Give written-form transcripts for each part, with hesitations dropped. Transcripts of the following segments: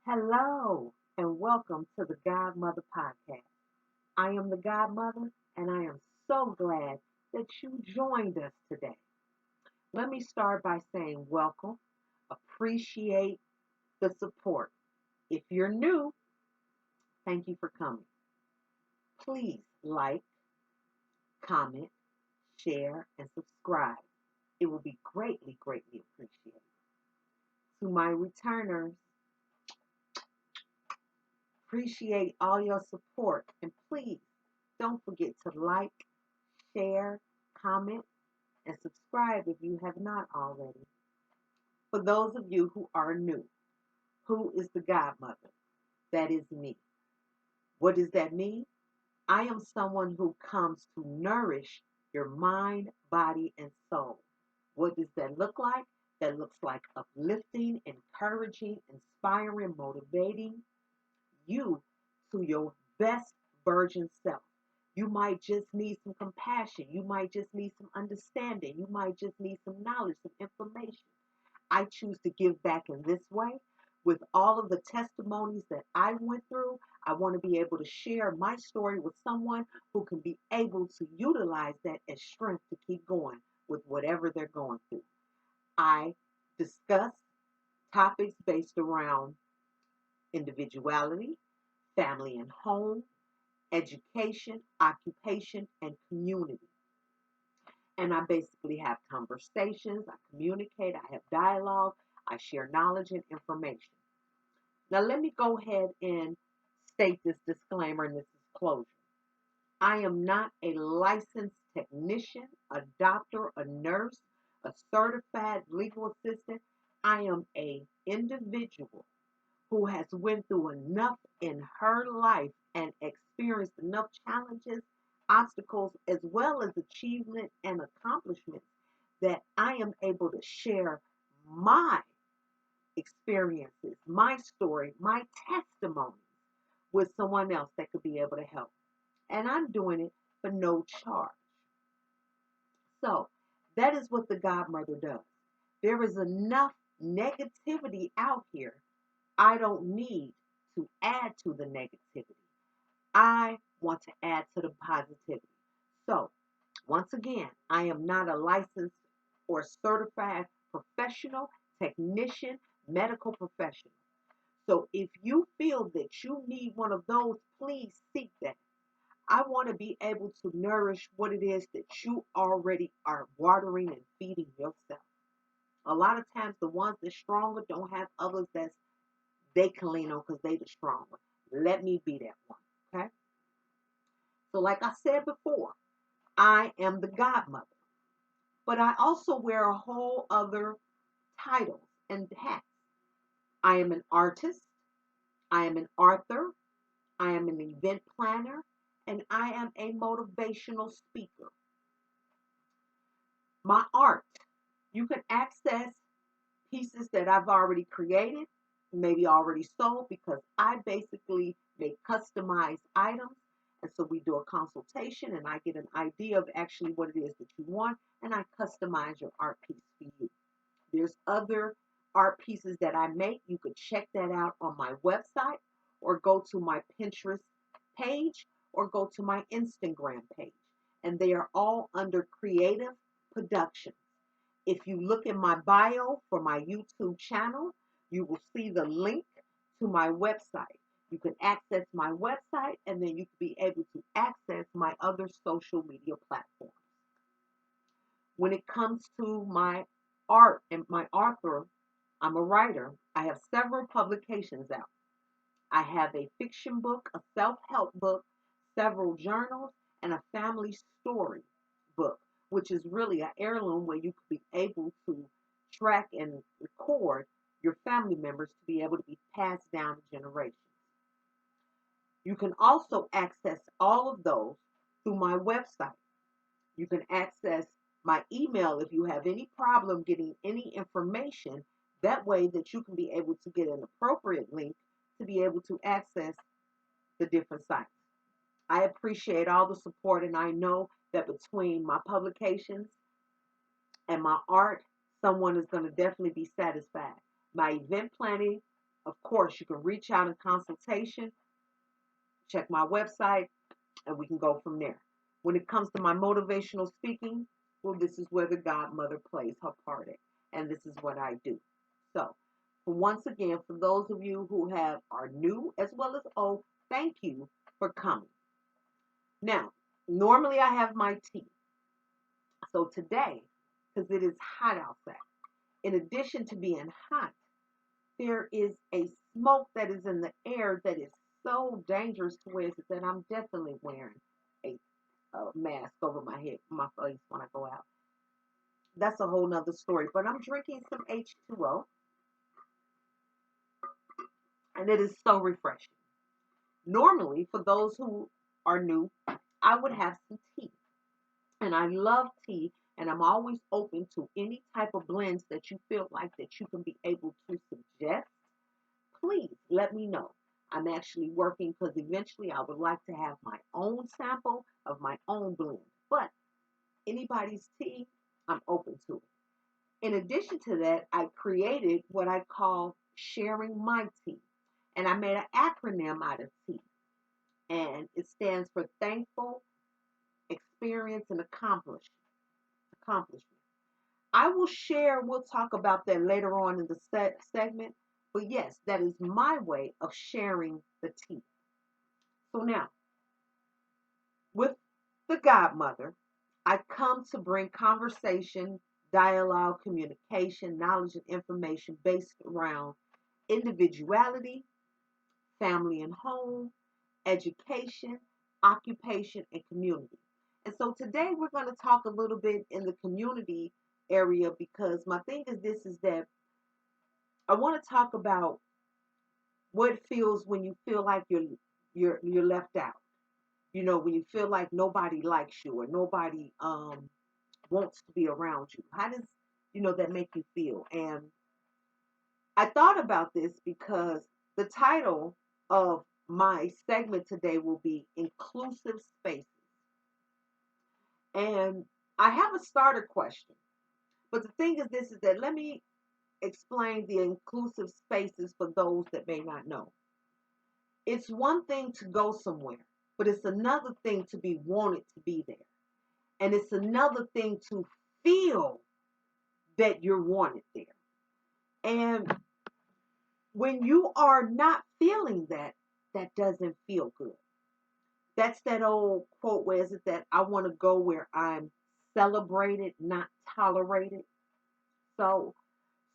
Hello, and welcome to the Godmother podcast. I am the Godmother, and I am so glad that you joined us today. Let me start by saying welcome, appreciate the support. If you're new, thank you for coming. Please like, comment, share, and subscribe. It will be greatly appreciated. To my returners, appreciate all your support, and please don't forget to like, share, comment, and subscribe if you have not already. For those of you who are new, who is the godmother? That is me. What does that mean? I am someone who comes to nourish your mind, body, and soul. What does that look like? That looks like uplifting, encouraging, inspiring, motivating you to your best virgin self. You might just need some compassion. You might just need some understanding. You might just need some knowledge, some information. I choose to give back in this way. With all of the testimonies that I went through, I want to be able to share my story with someone who can be able to utilize that as strength to keep going with whatever they're going through. I discuss topics based around individuality, family and home, education, occupation, and community. And I basically have conversations, I communicate, I have dialogue, I share knowledge and information. Now, let me go ahead and state this disclaimer and this disclosure. I am not a licensed technician, a doctor, a nurse, a certified legal assistant. I am a individual who has went through enough in her life and experienced enough challenges, obstacles, as well as achievement and accomplishments that I am able to share my experiences, my story, my testimony with someone else that could be able to help. And I'm doing it for no charge. So that is what the godmother does. There is enough negativity out here. I don't need to add to the negativity. I want to add to the positivity. So, once again, I am not a licensed or certified professional, technician, medical professional. So, if you feel that you need one of those, please seek that. I want to be able to nourish what it is that you already are watering and feeding yourself. A lot of times, the ones that's stronger don't have others that they can lean on because they the strong one. Let me be that one. Okay. So, like I said before, I am the godmother, but I also wear a whole other titles and hats. I am an artist. I am an author. I am an event planner, and I am a motivational speaker. My art, you can access pieces that I've already created, maybe already sold, because I basically make customized items. And so we do a consultation, and I get an idea of actually what it is that you want, and I customize your art piece for you. There's other art pieces that I make. You could check that out on my website, or go to my Pinterest page, or go to my Instagram page. And they are all under creative productions. If you look in my bio for my YouTube channel, you will see the link to my website. You can access my website, and then you can be able to access my other social media platforms. When it comes to my art and my author, I'm a writer. I have several publications out. I have a fiction book, a self help book, several journals, and a family story book, which is really an heirloom where you could be able to track and record your family members to be able to be passed down generations. You can also access all of those through my website. You can access my email if you have any problem getting any information. That way that you can be able to get an appropriate link to be able to access the different sites. I appreciate all the support, and I know that between my publications and my art, someone is going to definitely be satisfied. My event planning Of course, you can reach out in consultation, check my website, and we can go from there. When it comes to my motivational speaking, well, this is where the godmother plays her part in, and this is what I do. So, once again, for those of you who are new as well as old, thank you for coming. Now, normally I have my tea. So today, because it is hot outside, in addition to being hot, there is a smoke that is in the air that is so dangerous to wear that I'm definitely wearing a mask over my head, my face when I go out. That's a whole nother story. But I'm drinking some H2O, and it is so refreshing. Normally, for those who are new, I would have some tea. And I love tea, and I'm always open to any type of blends that you feel like that you can be able to suggest. Please let me know. I'm actually working because eventually I would like to have my own sample of my own blend. But anybody's tea, I'm open to it. In addition to that, I created what I call sharing my tea. And I made an acronym out of tea. And it stands for thankful, experience, and accomplishment. I will share, we'll talk about that later on in the segment. But yes, that is my way of sharing the tea. So now, with the godmother, I come to bring conversation, dialogue, communication, knowledge, and information based around individuality, family and home, education, occupation, and community. And so today we're going to talk a little bit in the community area because my thing is this is that I want to talk about what it feels when you feel like you're left out. You know, when you feel like nobody likes you or nobody wants to be around you. How does that make you feel? And I thought about this because the title of my segment today will be Inclusive Spaces. And I have a starter question. But the thing is this is that let me explain the inclusive spaces for those that may not know. It's one thing to go somewhere, but it's another thing to be wanted to be there. And it's another thing to feel that you're wanted there. And when you are not feeling that, that doesn't feel good. That's that old quote, where is it that I want to go where I'm celebrated, not tolerated. So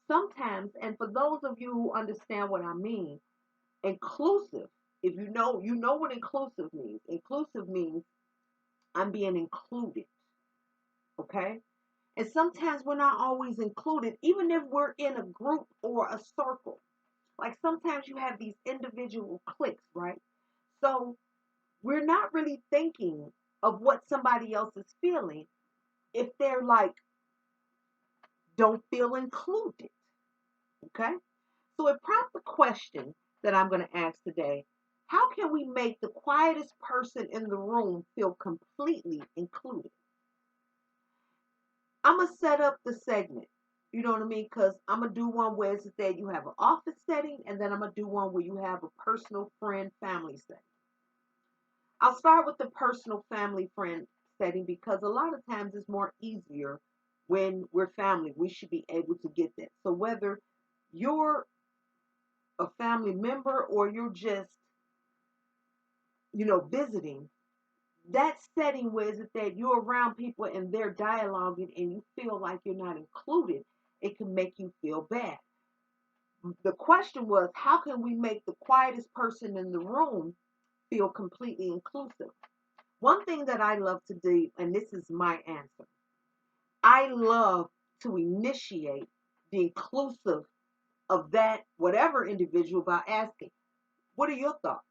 sometimes, and for those of you who understand what I mean, inclusive, if you know what inclusive means. Inclusive means I'm being included. Okay? And sometimes we're not always included, even if we're in a group or a circle. Like sometimes you have these individual cliques, right? So we're not really thinking of what somebody else is feeling if they're like, don't feel included. Okay? So it prompts a question that I'm going to ask today. How can we make the quietest person in the room feel completely included? I'm going to set up the segment. You know what I mean? Because I'm going to do one where it's that you have an office setting, and then I'm going to do one where you have a personal friend family setting. I'll start with the personal family friend setting because a lot of times it's more easier when we're family. We should be able to get that. So whether you're a family member or you're just, visiting, that setting where is it that you're around people and they're dialoguing and you feel like you're not included, it can make you feel bad. The question was, how can we make the quietest person in the room feel completely inclusive? One thing that I love to do, and this is my answer, I love to initiate the inclusive of that whatever individual by asking, what are your thoughts?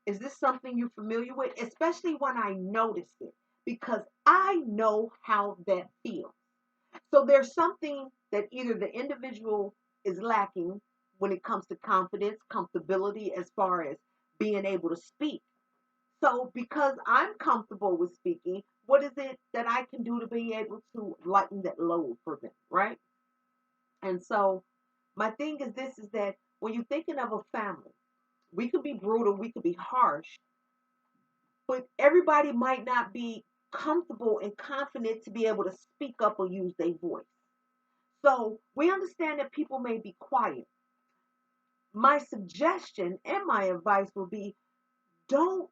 Is this something you're familiar with? Especially when I notice it, because I know how that feels. So there's something that either the individual is lacking when it comes to confidence, comfortability, as far as being able to speak. So because I'm comfortable with speaking, what is it that I can do to be able to lighten that load for them, right? And so My thing is this, is that when you're thinking of a family, we could be brutal, we could be harsh, but everybody might not be comfortable and confident to be able to speak up or use their voice. So we understand that people may be quiet. My suggestion and my advice will be, don't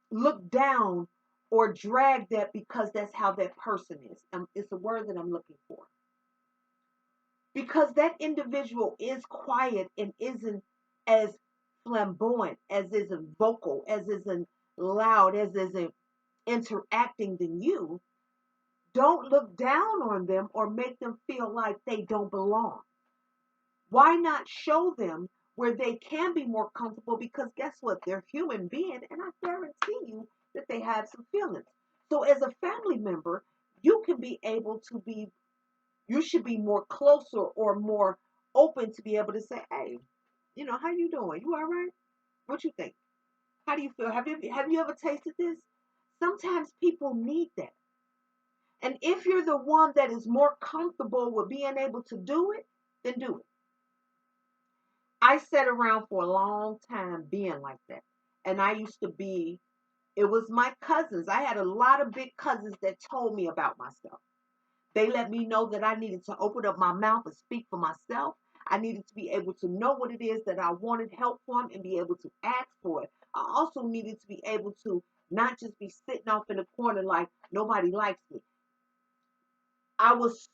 look down or drag that because that's how that person is. It's a word that I'm looking for. Because that individual is quiet and isn't as flamboyant, as isn't vocal, as isn't loud, as isn't interacting than you. Don't look down on them or make them feel like they don't belong. Why not show them where they can be more comfortable? Because guess what? They're human beings, and I guarantee you that they have some feelings. So as a family member, you can be able to be, you should be more closer or more open to be able to say, hey, how you doing? You all right? What you think? How do you feel? Have you ever tasted this? Sometimes people need that. And if you're the one that is more comfortable with being able to do it, then do it. I sat around for a long time being like that. And I used to be, it was my cousins. I had a lot of big cousins that told me about myself. They let me know that I needed to open up my mouth and speak for myself. I needed to be able to know what it is that I wanted help from and be able to ask for it. I also needed to be able to not just be sitting off in the corner like nobody likes me. I was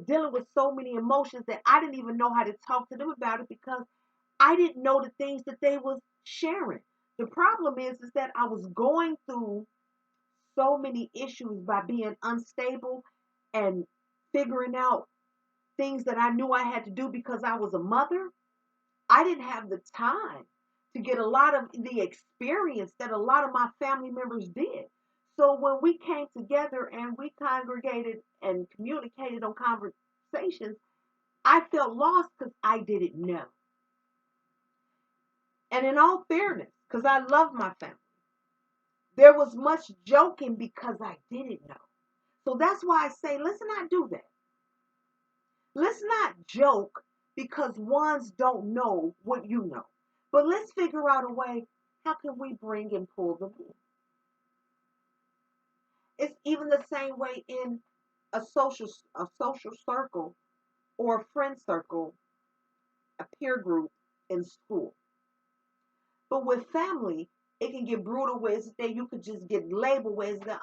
dealing with so many emotions that I didn't even know how to talk to them about it because I didn't know the things that they was sharing. The problem is that I was going through so many issues by being unstable and figuring out things that I knew I had to do because I was a mother. I didn't have the time to get a lot of the experience that a lot of my family members did. So when we came together and we congregated and communicated on conversations, I felt lost because I didn't know. And in all fairness, because I love my family, there was much joking because I didn't know. So that's why I say, let's not do that. Let's not joke because ones don't know what you know. But let's figure out a way, how can we bring and pull them in? It's even the same way in a social circle or a friend circle, a peer group in school. But with family, it can get brutal ways that you could just get labeled ways that,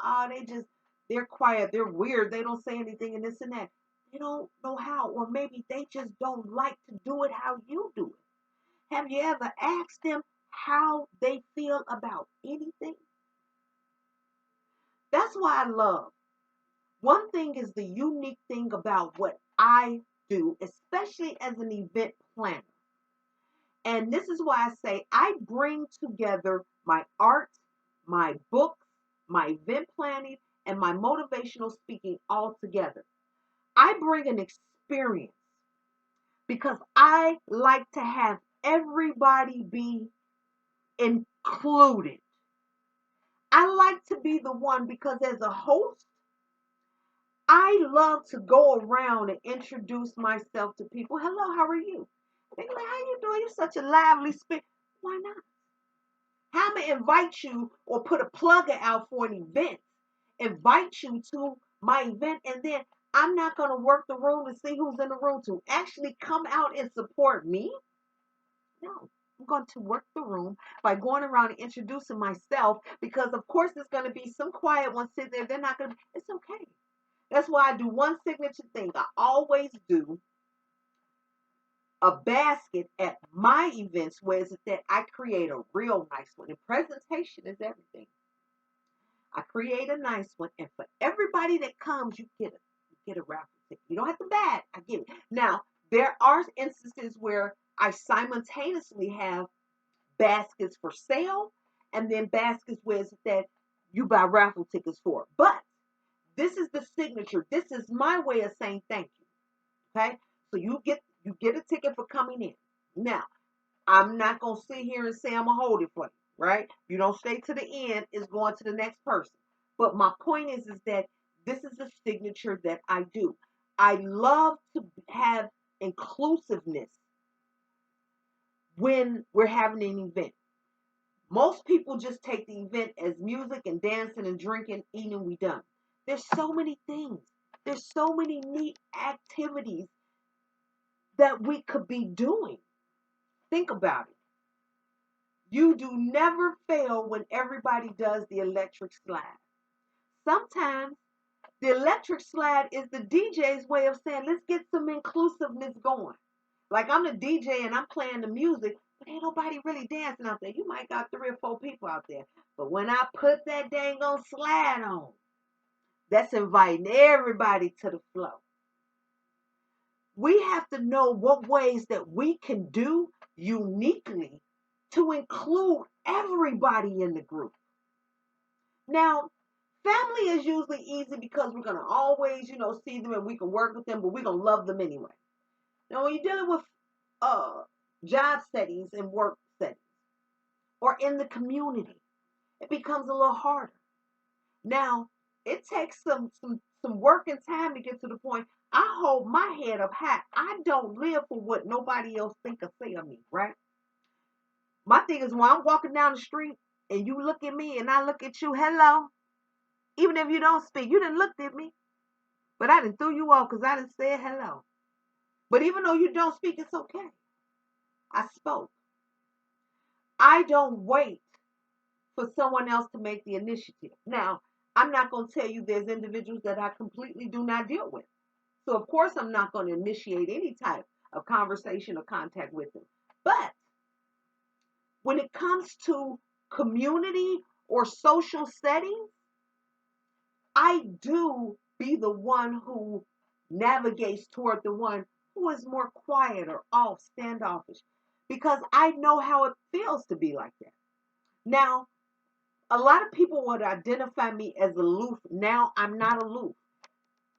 they're quiet, they're weird, they don't say anything and this and that. They don't know how, or maybe they just don't like to do it how you do it. Have you ever asked them how they feel about anything? That's why I love. One thing is the unique thing about what I do, especially as an event planner. And this is why I say I bring together my art, my books, my event planning, and my motivational speaking all together. I bring an experience because I like to have everybody be included. I like to be the one because as a host, I love to go around and introduce myself to people. Hello, how are you? They're like, how you doing? You're such a lively speaker. Why not? How am I invite you or put a plug out for an event? Invite you to my event, and then I'm not going to work the room to see who's in the room to actually come out and support me. No, I'm going to work the room by going around and introducing myself because, of course, there's going to be some quiet ones sitting there. They're not going to, it's okay. That's why I do one signature thing. I always do a basket at my events where is it that I create a real nice one. And presentation is everything. I create a nice one, and for everybody that comes, you get a raffle ticket. You don't have to buy it. I give it. Now, there are instances where I simultaneously have baskets for sale and then baskets where it's that you buy raffle tickets for. But this is the signature. This is my way of saying thank you. Okay? So you get a ticket for coming in. Now, I'm not gonna sit here and say I'm gonna hold it for you, right? You don't stay to the end, it's going to the next person. But my point is that this is the signature that I do. I love to have inclusiveness when we're having an event. Most people just take the event as music and dancing and drinking, eating, we done. There's so many things. There's so many neat activities that we could be doing. Think about it. You do never fail when everybody does the electric slide. Sometimes the electric slide is the DJ's way of saying, let's get some inclusiveness going. Like I'm the DJ and I'm playing the music, but ain't nobody really dancing out there. You might got 3 or 4 people out there. But when I put that dang on slide on, that's inviting everybody to the flow. We have to know what ways that we can do uniquely to include everybody in the group. Now, family is usually easy because we're going to always, see them and we can work with them, but we're going to love them anyway. Now, when you're dealing with job settings and work settings or in the community, it becomes a little harder. Now, it takes some work and time to get to the point. I hold my head up high. I don't live for what nobody else think or say of me, right? My thing is when I'm walking down the street and you look at me and I look at you, hello. Even if you don't speak, you didn't look at me. But I didn't threw you off because I didn't say hello. But even though you don't speak, it's okay. I spoke. I don't wait for someone else to make the initiative. Now, I'm not going to tell you there's individuals that I completely do not deal with. So, of course, I'm not going to initiate any type of conversation or contact with them. But when it comes to community or social settings, I do be the one who navigates toward the one who is more quiet or off, standoffish, because I know how it feels to be like that. Now, a lot of people would identify me as aloof. Now, I'm not aloof.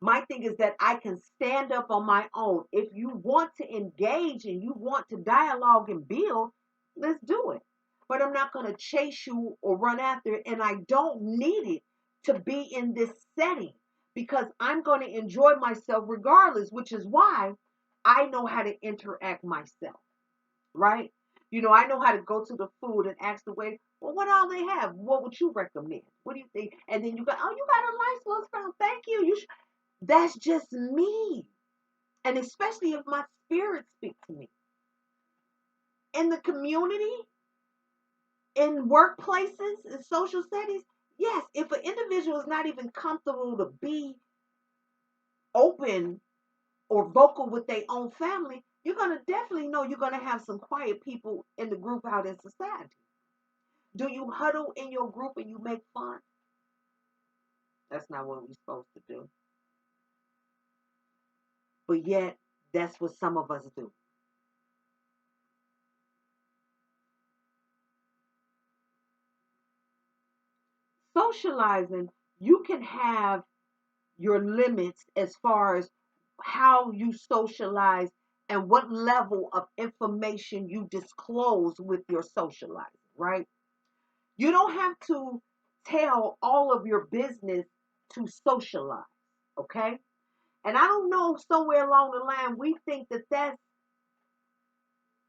My thing is that I can stand up on my own. If you want to engage and you want to dialogue and build, let's do it. But I'm not going to chase you or run after it, and I don't need it to be in this setting because I'm going to enjoy myself regardless, which is why I know how to interact myself, right? I know how to go to the food and ask the waiter, well, what all they have? What would you recommend? What do you think? And then you go, oh, you got a nice little spoon. Thank you. That's just me. And especially if my spirit speaks to me. In the community, in workplaces, in social settings, yes, if an individual is not even comfortable to be open or vocal with their own family, you're going to definitely know you're going to have some quiet people in the group out in society. Do you huddle in your group and you make fun? That's not what we're supposed to do. But yet, that's what some of us do. Socializing, you can have your limits as far as how you socialize and what level of information you disclose with your socializing, right? You don't have to tell all of your business to socialize, okay? And I don't know, somewhere along the line, we think that that's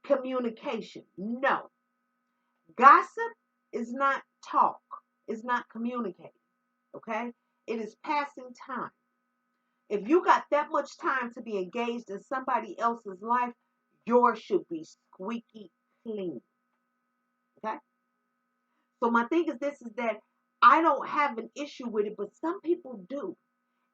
communication. No. Gossip is not talk, it's not communicating, okay? It is passing time. If you got that much time to be engaged in somebody else's life, yours should be squeaky clean. Okay? So my thing is this is that I don't have an issue with it, but some people do.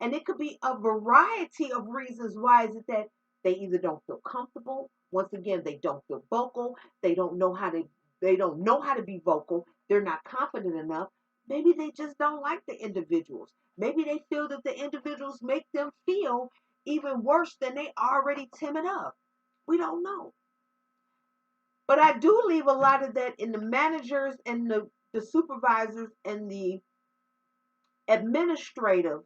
And it could be a variety of reasons why is it that they either don't feel comfortable. Once again, they don't feel vocal. They don't know how to be vocal. They're not confident enough. Maybe they just don't like the individuals. Maybe they feel that the individuals make them feel even worse than they already timid up. We don't know. But I do leave a lot of that in the managers and the supervisors and the administrative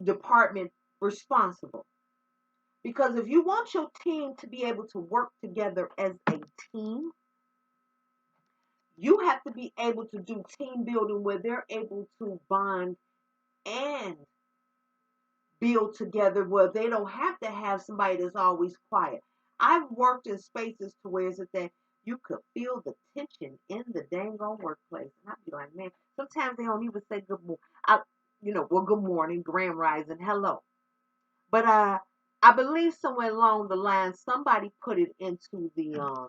department responsible. Because if you want your team to be able to work together as a team, you have to be able to do team building where they're able to bond and build together where they don't have to have somebody that's always quiet. I've worked in spaces to where is it that you could feel the tension in the dang on workplace. And I'd be like, man, sometimes they don't even say good morning. Well, good morning, grand rising, hello. But I believe somewhere along the line somebody put it into the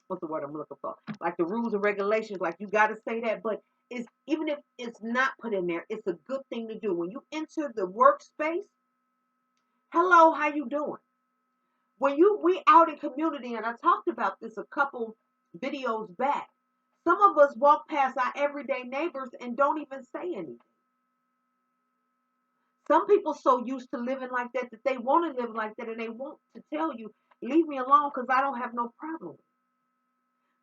what's the word I'm looking for? Like the rules and regulations, like you gotta say that, but it's even if it's not put in there, it's a good thing to do. When you enter the workspace, hello, how you doing? When we out in community, and I talked about this a couple videos back, some of us walk past our everyday neighbors and don't even say anything. Some people so used to living like that that they want to live like that and they want to tell you, leave me alone because I don't have no problem.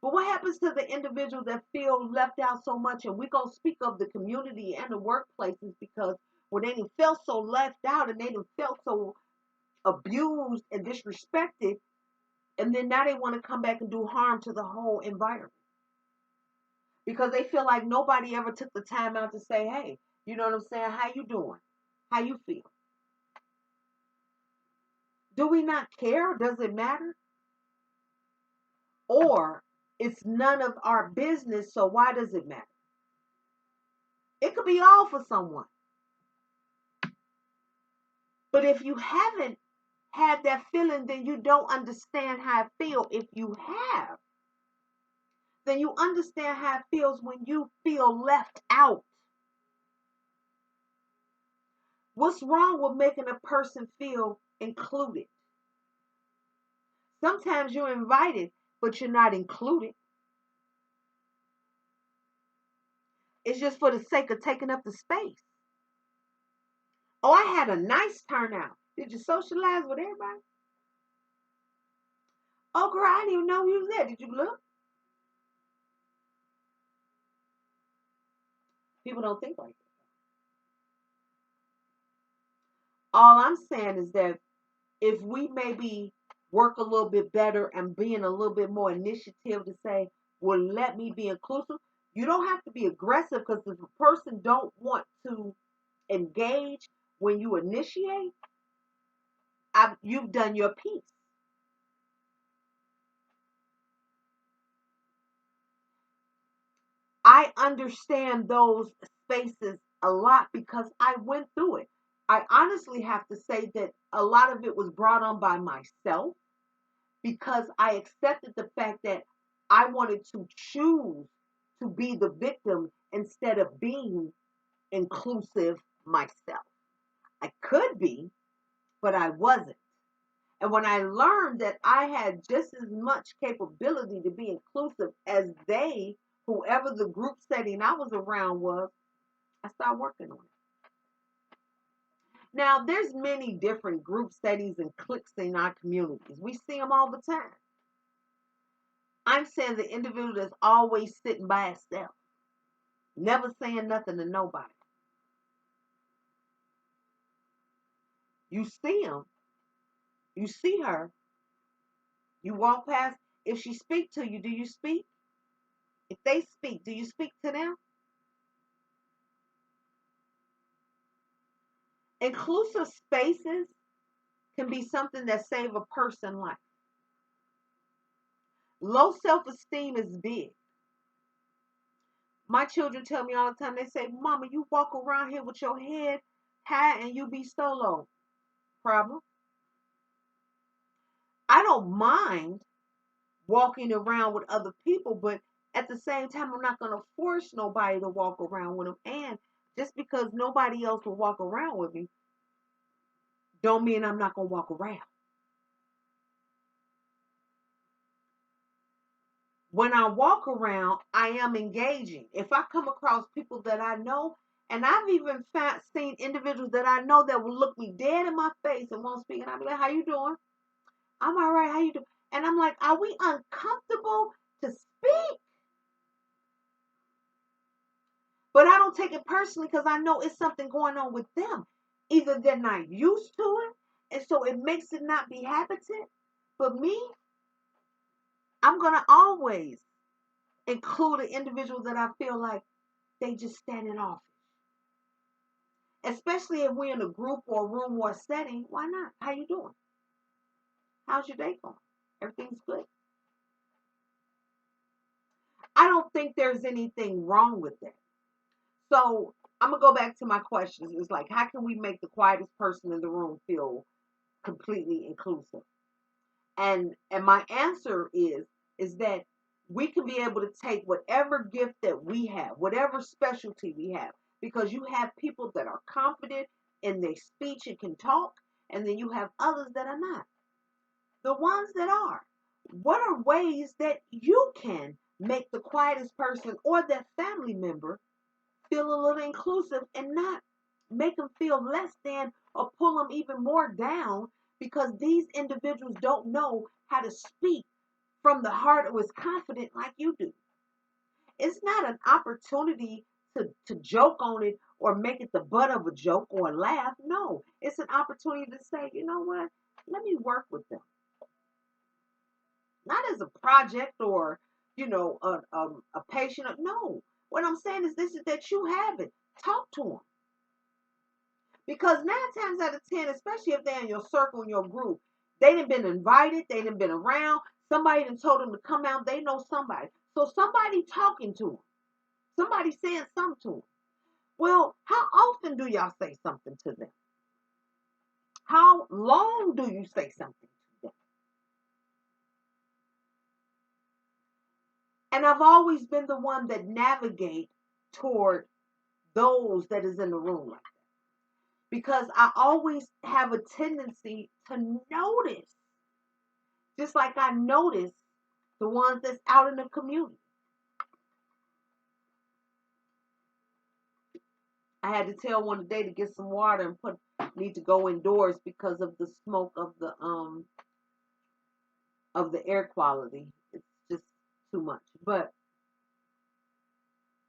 But what happens to the individuals that feel left out so much? And we're going to speak of the community and the workplaces because when they felt so left out and they felt so abused and disrespected, and then now they want to come back and do harm to the whole environment because they feel like nobody ever took the time out to say, hey, you know what I'm saying? How you doing? How you feel? Do we not care? Does it matter? Or it's none of our business, so why does it matter? It could be all for someone. But if you haven't had that feeling, then you don't understand how it feels. If you have, then you understand how it feels when you feel left out. What's wrong with making a person feel included? Sometimes you're invited, but you're not included. It's just for the sake of taking up the space. Oh, I had a nice turnout. Did you socialize with everybody? Oh, girl, I didn't even know you was there. Did you look? People don't think like that. All I'm saying is that if we maybe work a little bit better and being a little bit more initiative to say, well, let me be inclusive. You don't have to be aggressive because if a person don't want to engage when you initiate, you've done your piece. I understand those spaces a lot because I went through it. I honestly have to say that a lot of it was brought on by myself because I accepted the fact that I wanted to choose to be the victim instead of being inclusive myself. I could be, but I wasn't. And when I learned that I had just as much capability to be inclusive as whoever the group setting I was around was, I started working on it. Now, there's many different group settings and cliques in our communities. We see them all the time. I'm saying the individual that's always sitting by itself, never saying nothing to nobody. You see him, you see her, you walk past. If she speak to you, do you speak? If they speak, do you speak to them? Inclusive spaces can be something that save a person's life. Low self-esteem is big. My children tell me all the time, they say, Mama, you walk around here with your head high and you be so low. Problem. I don't mind walking around with other people, but at the same time, I'm not going to force nobody to walk around with them. And just because nobody else will walk around with me, don't mean I'm not going to walk around. When I walk around, I am engaging. If I come across people that I know, and I've even seen individuals that I know that will look me dead in my face and won't speak, and I'll be like, how you doing? I'm all right, how you doing? And I'm like, are we uncomfortable to speak? But I don't take it personally because I know it's something going on with them. Either they're not used to it, and so it makes it not be habited. But me, I'm going to always include an individual that I feel like they just standing off. Especially if we're in a group or a room or a setting. Why not? How you doing? How's your day going? Everything's good. I don't think there's anything wrong with that. So I'm gonna go back to my questions. It's like, how can we make the quietest person in the room feel completely inclusive? And my answer is that we can be able to take whatever gift that we have, whatever specialty we have, because you have people that are confident in their speech and can talk, and then you have others that are not. The ones that are, what are ways that you can make the quietest person or that family member feel a little inclusive and not make them feel less than or pull them even more down because these individuals don't know how to speak from the heart or is confident like you do. It's not an opportunity to joke on it or make it the butt of a joke or a laugh. No, it's an opportunity to say, you know what? Let me work with them. Not as a project or, a patient. No, what I'm saying is this is that you have it. Talk to them. Because 9 times out of 10, especially if they're in your circle, in your group, they done been invited, they done been around, somebody done told them to come out, they know somebody. So somebody talking to them, somebody saying something to them. Well, how often do y'all say something to them? How long do you say something to them? And I've always been the one that navigate toward those that is in the room like that. Because I always have a tendency to notice, just like I notice the ones that's out in the community. I had to tell one today to get some water and need to go indoors because of the smoke of the air quality. It's just too much. But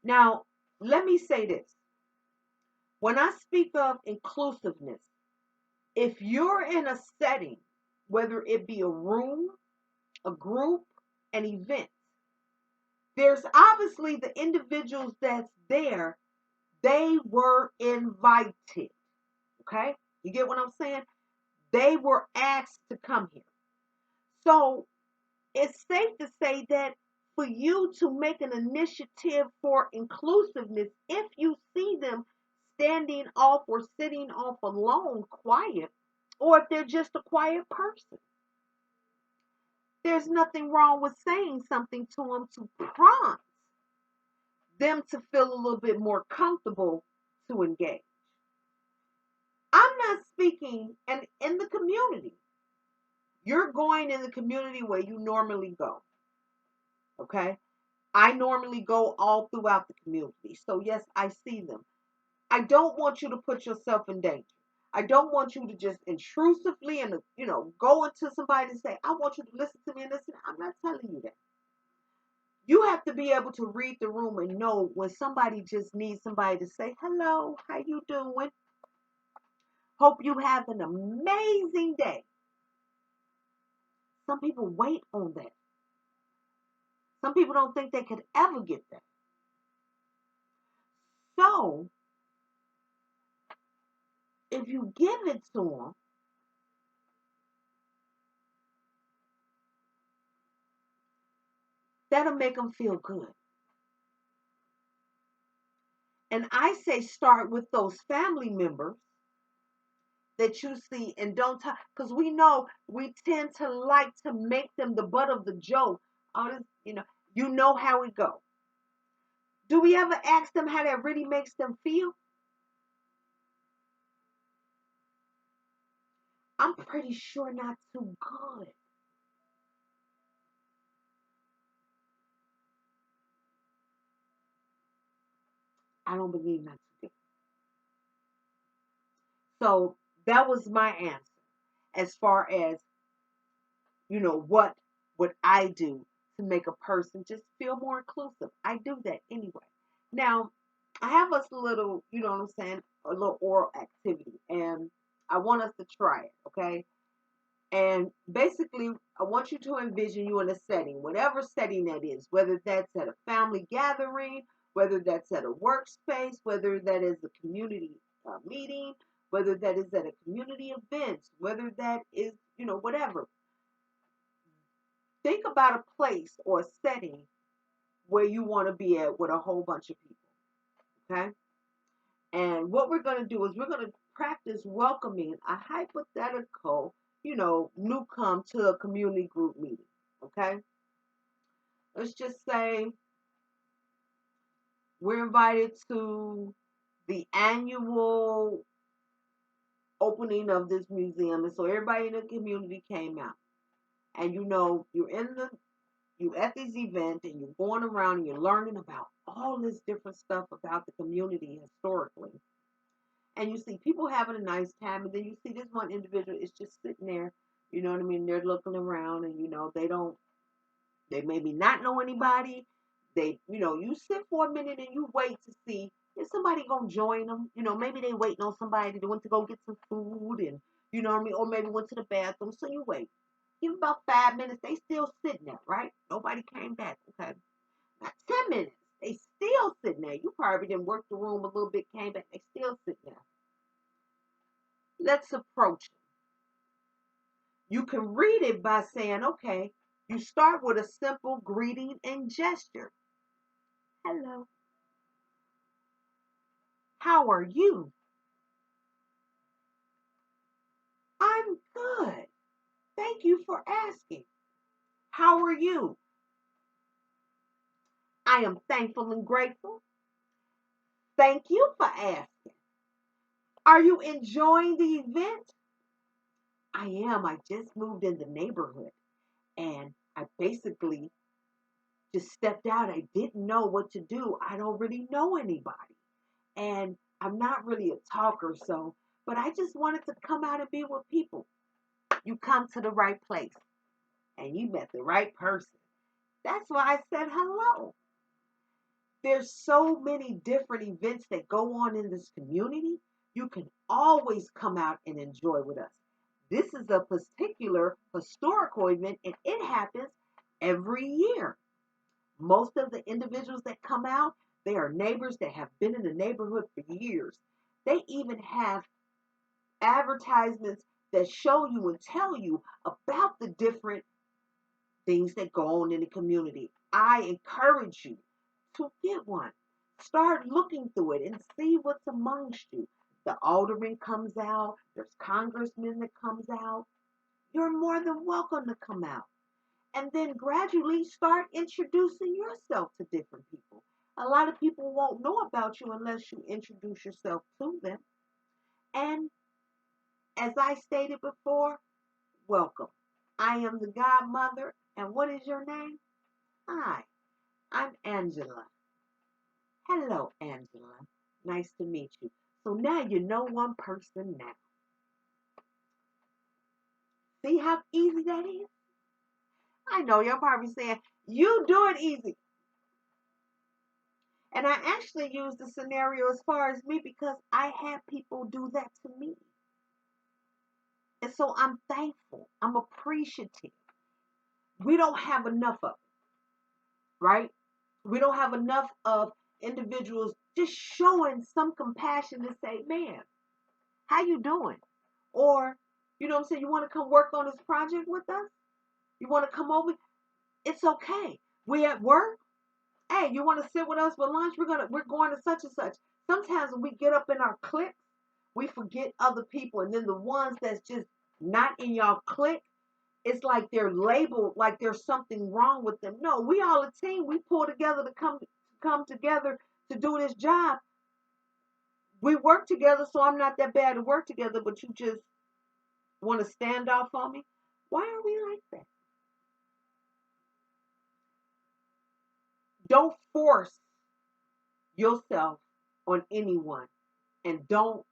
now let me say this. When I speak of inclusiveness, if you're in a setting, whether it be a room, a group, an event, there's obviously the individuals that's there, they were invited. Okay? You get what I'm saying? They were asked to come here. So it's safe to say that for you to make an initiative for inclusiveness, if you see them standing off or sitting off alone, quiet, or if they're just a quiet person, there's nothing wrong with saying something to them to prompt them to feel a little bit more comfortable to engage. I'm not speaking, and in the community, you're going in the community where you normally go. Okay? I normally go all throughout the community. So, yes, I see them. I don't want you to put yourself in danger. I don't want you to just intrusively and, go into somebody and say, I want you to listen to me and listen. I'm not telling you that. You have to be able to read the room and know when somebody just needs somebody to say, hello, how you doing? Hope you have an amazing day. Some people wait on that. Some people don't think they could ever get that. So, if you give it to them, that'll make them feel good. And I say start with those family members that you see and don't talk, because we know we tend to like to make them the butt of the joke. All this, you know how it goes. Do we ever ask them how that really makes them feel? I'm pretty sure not too good. I don't believe not too good. So that was my answer as far as, what would I do to make a person just feel more inclusive. I do that anyway. Now, I have us a little, you know what I'm saying, a little oral activity, and I want us to try it, okay? And basically, I want you to envision you in a setting, whatever setting that is, whether that's at a family gathering, whether that's at a workspace, whether that is a community meeting, whether that is at a community event, whether that is, whatever. Think about a place or a setting where you want to be at with a whole bunch of people. Okay? And what we're going to do is we're going to practice welcoming a hypothetical, newcomer to a community group meeting. Okay? Let's just say we're invited to the annual opening of this museum. And so everybody in the community came out. And you're at this event and you're going around and you're learning about all this different stuff about the community historically. And you see people having a nice time, and then you see this one individual is just sitting there, you know what I mean? They're looking around, and they maybe not know anybody. You sit for a minute and you wait to see is somebody gonna join them. Maybe they waiting on somebody. They went to go get some food, and you know what I mean, or maybe went to the bathroom. So you wait. Give about 5 minutes. They still sitting there, right? Nobody came back. Okay. Now 10 minutes. They still sitting there. You probably didn't work the room a little bit, came back. They still sitting there. Let's approach them. You can read it by saying, okay, you start with a simple greeting and gesture. Hello. How are you? I'm good. Thank you for asking. How are you? I am thankful and grateful. Thank you for asking. Are you enjoying the event? I am. I just moved in the neighborhood and I basically just stepped out. I didn't know what to do. I don't really know anybody. And I'm not really a talker, but I just wanted to come out and be with people. You come to the right place and you met the right person. That's why I said hello. There's so many different events that go on in this community. You can always come out and enjoy with us. This is a particular historical event, and it happens every year. Most of the individuals that come out, they are neighbors that have been in the neighborhood for years. They even have advertisements that show you and tell you about the different things that go on in the community. I encourage you to get one. Start looking through it and see what's amongst you. The alderman comes out, there's congressmen that comes out. You're more than welcome to come out. And then gradually start introducing yourself to different people. A lot of people won't know about you unless you introduce yourself to them. And as I stated before, welcome. I am the Godmother. And what is your name? Hi, I'm Angela. Hello, Angela. Nice to meet you. So now you know one person now. See how easy that is? I know you're probably saying, you do it easy. And I actually use the scenario as far as me because I had people do that to me. And so I'm thankful. I'm appreciative. We don't have enough of it, right? We don't have enough of individuals just showing some compassion to say, man, how you doing? Or, you know what I'm saying, you want to come work on this project with us? You want to come over? It's okay. We at work. Hey, you want to sit with us for lunch? We're going to such and such. Sometimes when we get up in our clique, we forget other people, and then the ones that's just not in y'all clique, it's like they're labeled like there's something wrong with them. No, we all a team. We pull together to come together to do this job. We work together, so I'm not that bad to work together, but you just want to stand off on me. Why are we like that? Don't force yourself on anyone, and don't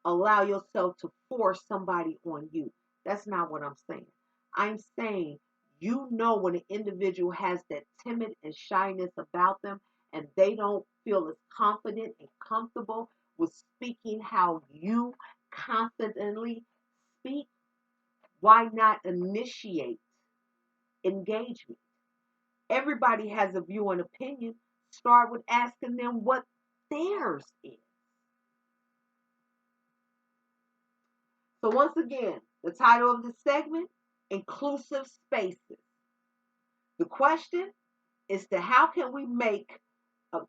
allow yourself to force somebody on you. That's not what I'm saying. I'm saying when an individual has that timid and shyness about them and they don't feel as confident and comfortable with speaking how you confidently speak, why not initiate engagement? Everybody has a view and opinion. Start with asking them what theirs is. So once again, the title of this segment, Inclusive Spaces. The question is to how can we make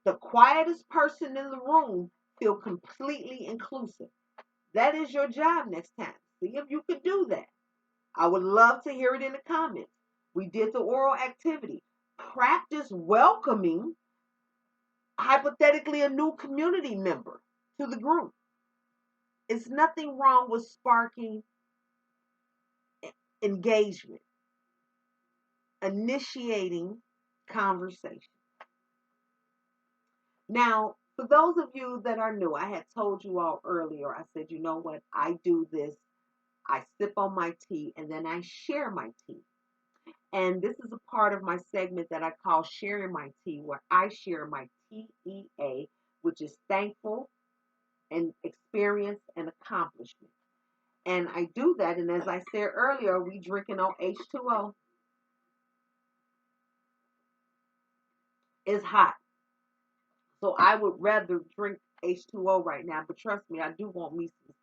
the quietest person in the room feel completely inclusive? That is your job next time. See if you could do that. I would love to hear it in the comments. We did the oral activity. Practice welcoming, hypothetically, a new community member to the group. It's nothing wrong with sparking engagement, initiating conversation. Now, for those of you that are new, I had told you all earlier, I said, you know what? I do this. I sip on my tea and then I share my tea. And this is a part of my segment that I call Sharing My Tea, where I share my TEA, which is thankful and experience and accomplishment. And I do that, and as I said earlier, we drinking on H2O. It's hot. So I would rather drink H2O right now, but trust me, I do want me some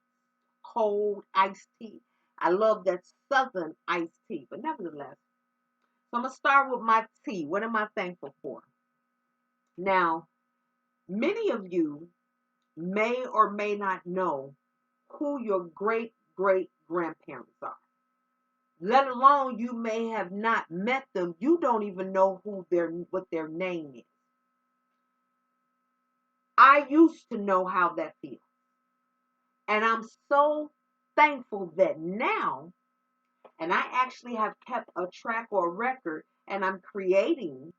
cold iced tea. I love that southern iced tea, but nevertheless. So I'm going to start with my tea. What am I thankful for? Now, many of you may or may not know who your great great grandparents are. Let alone you may have not met them. You don't even know what their name is. I used to know how that feels. And I'm so thankful that now, and I actually have kept a track or a record, and I'm creating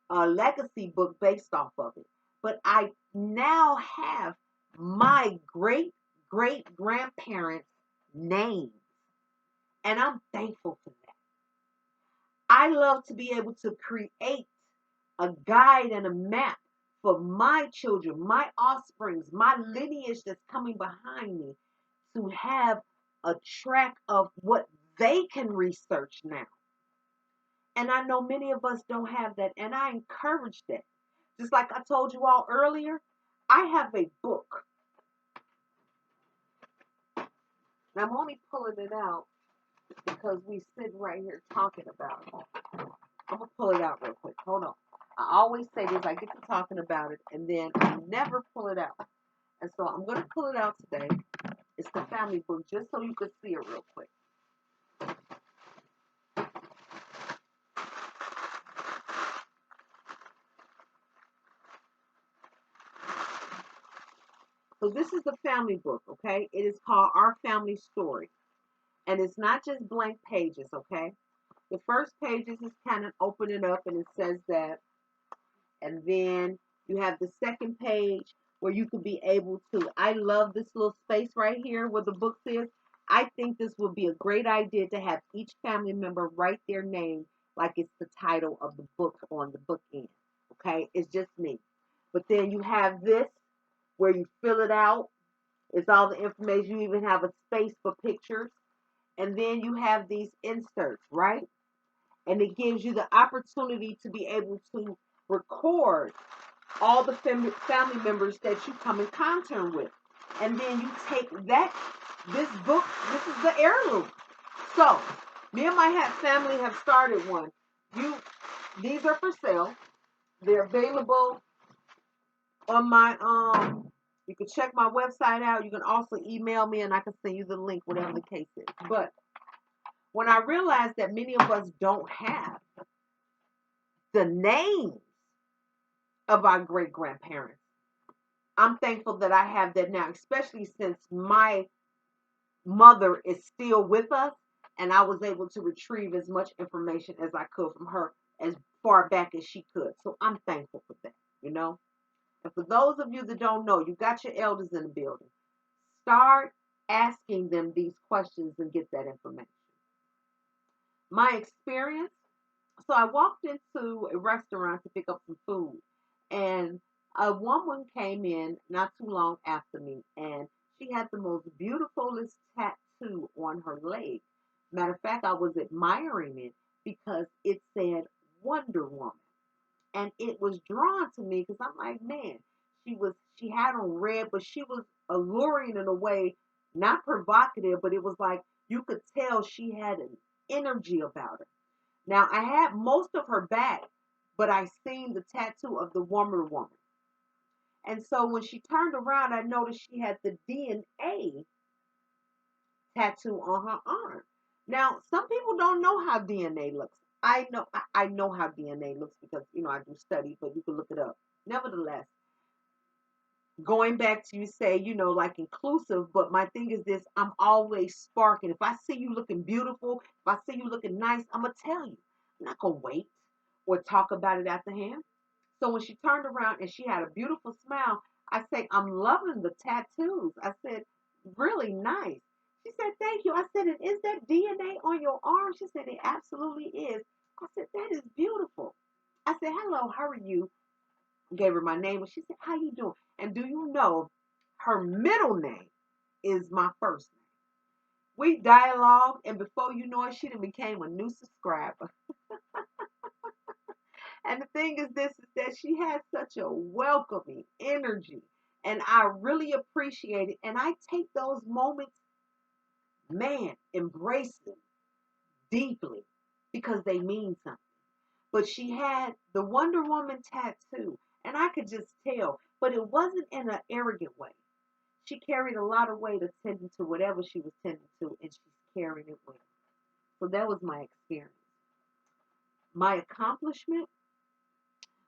a legacy book based off of it. But I now have my great great grandparents' names. And I'm thankful for that. I love to be able to create a guide and a map for my children, my offsprings, my lineage that's coming behind me to have a track of what they can research now. And I know many of us don't have that, and I encourage that. Just like I told you all earlier, I have a book. And I'm only pulling it out because we sit right here talking about it. I'm going to pull it out real quick. Hold on. I always say this. I get to talking about it, and then I never pull it out. And so I'm going to pull it out today. It's the family book, just so you can see it real quick. So this is the family book, okay? It is called Our Family Story. And it's not just blank pages, okay? The first pages is kind of opening up, and it says that. And then you have the second page where you could be able to, I love this little space right here where the book is. I think this would be a great idea to have each family member write their name like it's the title of the book on the book end. Okay, it's just me. But then you have this where you fill it out. It's all the information. You even have a space for pictures. And then you have these inserts, right? And it gives you the opportunity to be able to record all the family members that you come in contact with. And then you take this book, this is the heirloom. So, me and my family have started one. These are for sale. They're available on my, you can check my website out. You can also email me and I can send you the link, whatever the case is. But when I realized that many of us don't have the names of our great grandparents, I'm thankful that I have that now, especially since my mother is still with us and I was able to retrieve as much information as I could from her as far back as she could. So I'm thankful for that, you know. And for those of you that don't know, you got your elders in the building. Start asking them these questions and get that information. My experience, so I walked into a restaurant to pick up some food, and a woman came in not too long after me, and she had the most beautifulest tattoo on her leg. Matter of fact, I was admiring it because it said Wonder Woman, and it was drawn to me because I'm like, man, she had on red, but she was alluring in a way Not provocative, but it was like you could tell she had an energy about her. Now, I had most of her back, but I seen the tattoo of the Wonder Woman. And so when she turned around, I noticed she had the DNA tattoo on her arm. Now, some people don't know how DNA looks. I know how DNA looks because I do study, but you can look it up. Nevertheless, going back to you say, like inclusive, but my thing is this, I'm always sparking. If I see you looking beautiful, if I see you looking nice, I'm gonna tell you. I'm not gonna wait or talk about it at the hand. So when she turned around and she had a beautiful smile, I say, I'm loving the tattoos. I said, really nice. She said, thank you. I said, and is that DNA on your arm? She said, it absolutely is. I said, that is beautiful. I said, hello, how are you? Gave her my name and she said, how you doing? And do you know her middle name is my first name? We dialogued, and before you know it, she done became a new subscriber. And the thing is this, is that she has such a welcoming energy. And I really appreciate it. And I take those moments, man, embrace them deeply because they mean something. But she had the Wonder Woman tattoo, and I could just tell, but it wasn't in an arrogant way. She carried a lot of weight attending to whatever she was tending to, and she's carrying it well. So that was my experience. My accomplishment,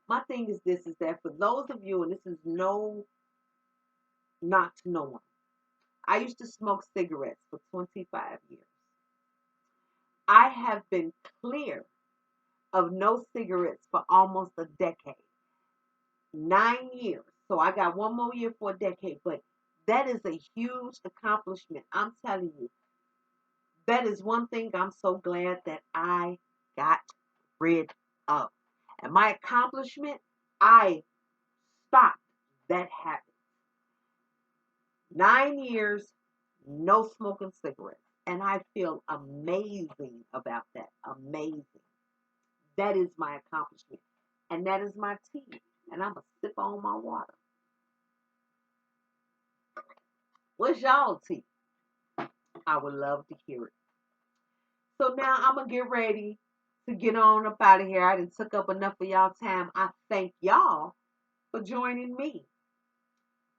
my thing is this, is that for those of you, and this is no knock to no one, I used to smoke cigarettes for 25 years. I have been clear of no cigarettes for almost a decade. 9 years. So I got one more year for a decade, but that is a huge accomplishment. I'm telling you, that is one thing I'm so glad that I got rid of. And my accomplishment, I stopped that habit. 9 years, no smoking cigarettes. And I feel amazing about that. Amazing. That is my accomplishment. And that is my tea. And I'm going to sip on my water. What's y'all tea? I would love to hear it. So now I'm going to get ready to get on up out of here. I done took up enough of y'all time. I thank y'all for joining me.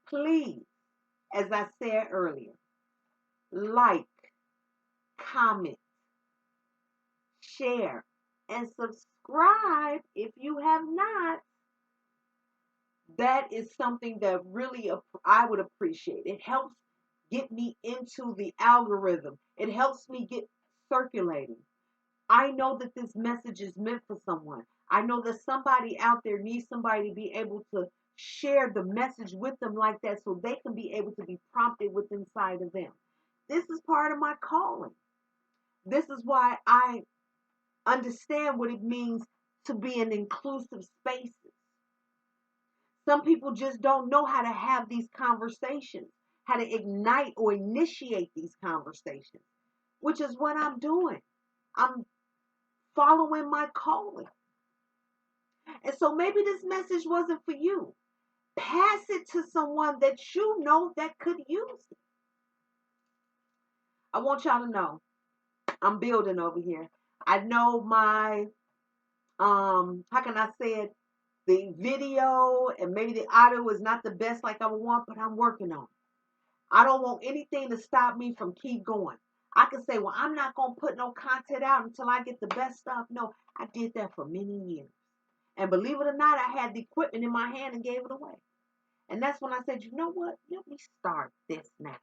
Please, as I said earlier, like, comment, share, and subscribe if you have not. That is something that really I would appreciate. It helps get me into the algorithm. It helps me get circulating. I know that this message is meant for someone. I know that somebody out there needs somebody to be able to share the message with them like that so they can be able to be prompted within inside of them. This is part of my calling. This is why I understand what it means to be in inclusive spaces. Some people just don't know how to have these conversations, how to ignite or initiate these conversations, which is what I'm doing. I'm following my calling. And so maybe this message wasn't for you. Pass it to someone that you know that could use it. I want y'all to know I'm building over here. I know my how can I say it? The video and maybe the audio is not the best like I would want, but I'm working on it. I don't want anything to stop me from keep going. I can say, well, I'm not going to put no content out until I get the best stuff. No, I did that for many years. And believe it or not, I had the equipment in my hand and gave it away. And that's when I said, you know what? Let me start this now.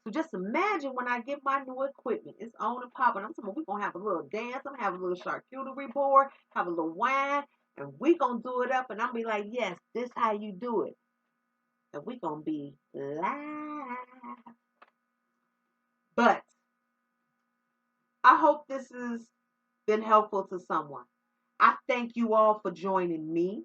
So just imagine when I get my new equipment, it's on and popping. I'm talking, we're going to have a little dance. I'm going to have a little charcuterie board, have a little wine, and we're going to do it up. And I'm going to be like, yes, this how you do it. And we're going to be live. But I hope this has been helpful to someone. I thank you all for joining me.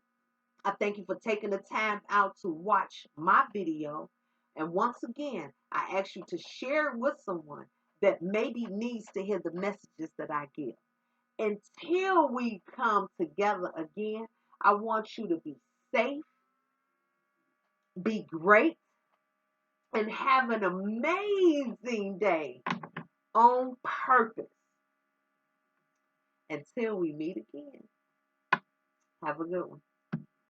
I thank you for taking the time out to watch my video. And once again, I ask you to share it with someone that maybe needs to hear the messages that I give. Until we come together again, I want you to be safe, be great, and have an amazing day on purpose. Until we meet again, have a good one.